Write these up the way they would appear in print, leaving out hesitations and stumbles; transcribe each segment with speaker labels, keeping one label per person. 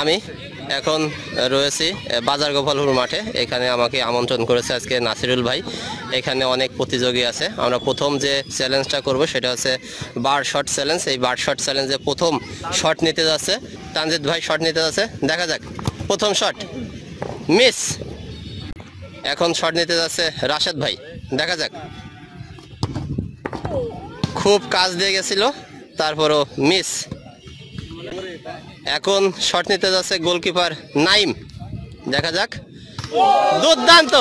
Speaker 1: আমি এখন রয়েছি বাজার গোপালপুর মাঠে। এখানে আমাকে আমন্ত্রণ করেছে আজকে নাসিরুল ভাই। এখানে অনেক প্রতিযোগী আছে। আমরা প্রথম যে চ্যালেঞ্জটা করব সেটা হচ্ছে বার শট চ্যালেঞ্জ। এই বার শট চ্যালেঞ্জে প্রথম শট নিতে যাচ্ছে তানজিদ ভাই, শট নিতে যাচ্ছে। দেখা যাক, প্রথম শট মিস। এখন শট নিতে যাচ্ছে রাশেদ ভাই, দেখা যাক। খুব কাজ দিয়ে গেছিল, তারপরও মিস। এখন শট নিতে যাচ্ছে গোলকিপার নাইম, দেখা যাক। দুর্দান্ত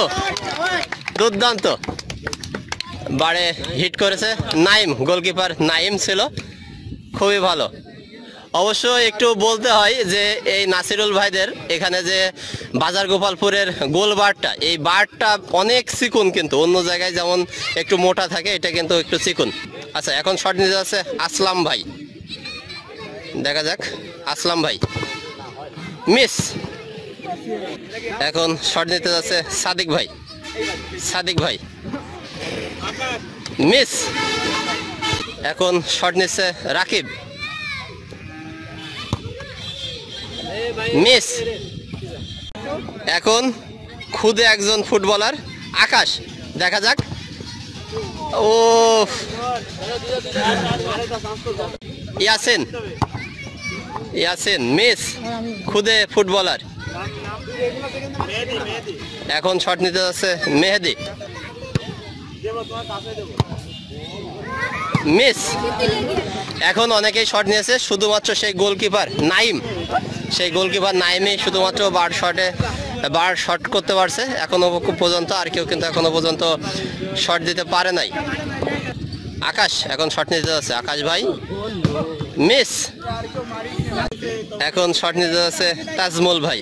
Speaker 1: দুর্দান্ত বারে হিট করেছে নাইম, গোলকিপার নাইম ছিল, খুবই ভালো। অবশ্য একটু বলতে হয় যে এই নাসিরুল ভাইদের এখানে যে বাজার গোপালপুরের গোল বারটা, এই বারটা অনেক চিকুন, কিন্তু অন্য জায়গায় যেমন একটু মোটা থাকে, এটা কিন্তু একটু চিকুন। আচ্ছা, এখন শট নিতে যাচ্ছে আসলাম ভাই, দেখা যাক। আসলাম ভাই মিস। এখন শট নিতে যাচ্ছে সাদিক ভাই, সাদিক ভাই মিস। এখন শট নিচ্ছে রাকিব, মিস। এখন খুদে একজন ফুটবলার আকাশ, দেখা যাক। ও ইয়াসিন, ইয়াসিন মিস, খুদে ফুটবলার। এখন শট নিতে যাচ্ছে মেহেদি, মিস। এখন অনেকেই শট নিয়েছে, শুধুমাত্র সেই গোলকিপার নাইম, সেই গোলকিপার নাইমই শুধুমাত্র বার শট করতে পারছে এখনো পর্যন্ত। আর কেউ কিন্তু এখনো পর্যন্ত শট দিতে পারে নাই। আকাশ এখন শট নিতে যাচ্ছে, আকাশ ভাই মিস। এখন শট নিতে যাচ্ছে তাজমুল ভাই,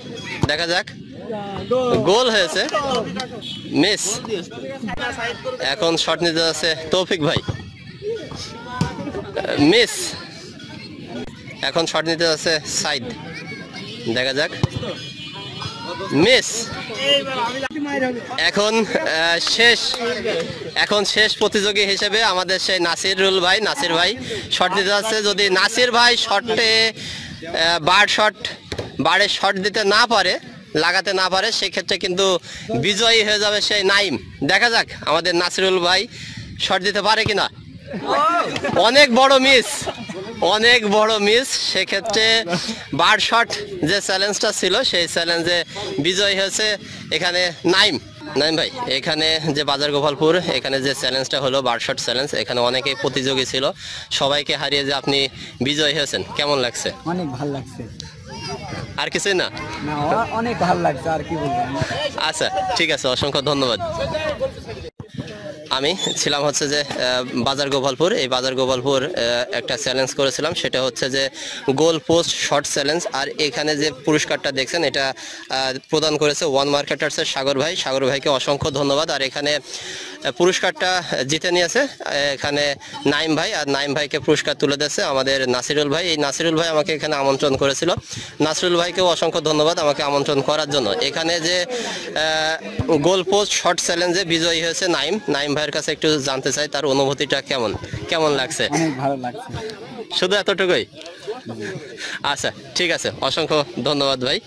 Speaker 1: দেখা যাক। গোল হয়েছে, মিস। এখন শট নিতে যাচ্ছে তৌফিক ভাই, মিস। এখন শট নিতে যাচ্ছে সাইদ, দেখা যাক, মিস। এখন শেষ প্রতিযোগী হিসেবে আমাদের সেই নাসিরুল ভাই, নাসির ভাই শট দিতে যাচ্ছে। যদি নাসির ভাই শটে বারে শট দিতে না পারে, লাগাতে না পারে, সেক্ষেত্রে কিন্তু বিজয়ী হয়ে যাবে সেই নাইম। দেখা যাক আমাদের নাসিরুল ভাই শট দিতে পারে কিনা। অনেক বড় মিস, অনেক বড় মিস। সেক্ষেত্রে বার শট যে চ্যালেঞ্জটা ছিল, সেই চ্যালেঞ্জে বিজয় হয়েছে এখানে নাইম। নাইম ভাই, এখানে যে বাজার গোপালপুর, এখানে যে চ্যালেঞ্জটা হলো বার শট চ্যালেঞ্জ, এখানে অনেকেই প্রতিযোগী ছিল, সবাইকে হারিয়ে যে আপনি বিজয় হয়েছেন, কেমন লাগছে?
Speaker 2: অনেক ভালো লাগছে।
Speaker 1: আর কিছুই না,
Speaker 2: অনেক ভালো লাগছে, আর কি বলবো।
Speaker 1: আচ্ছা ঠিক আছে, অসংখ্য ধন্যবাদ। আমি ছিলাম হচ্ছে যে বাজার গোপালপুর। এই বাজার গোপালপুর একটা চ্যালেঞ্জ করেছিলাম, সেটা হচ্ছে যে গোল পোস্ট শর্ট চ্যালেঞ্জ। আর এখানে যে পুরস্কারটা দেখছেন, এটা প্রদান করেছে ওয়ান মার্কেটার্সের সাগর ভাই। সাগর ভাইকে অসংখ্য ধন্যবাদ। আর এখানে পুরস্কারটা জিতে নিয়েছে এখানে নাইম ভাই, আর নাইম ভাইকে পুরস্কার তুলে দিয়েছে আমাদের নাসিরুল ভাই। এই নাসিরুল ভাই আমাকে এখানে আমন্ত্রণ করেছিল। নাসিরুল ভাইকেও অসংখ্য ধন্যবাদ আমাকে আমন্ত্রণ করার জন্য। এখানে যে গোল পোস্ট শর্ট চ্যালেঞ্জে বিজয়ী হয়েছে নাইম, নাইম ভাইয়ের কাছে একটু জানতে চাই তার অনুভূতিটা কেমন লাগছে?
Speaker 2: অনেক ভালো লাগছে।
Speaker 1: শুধু এতটুকুই? আচ্ছা ঠিক আছে, অসংখ্য ধন্যবাদ ভাই।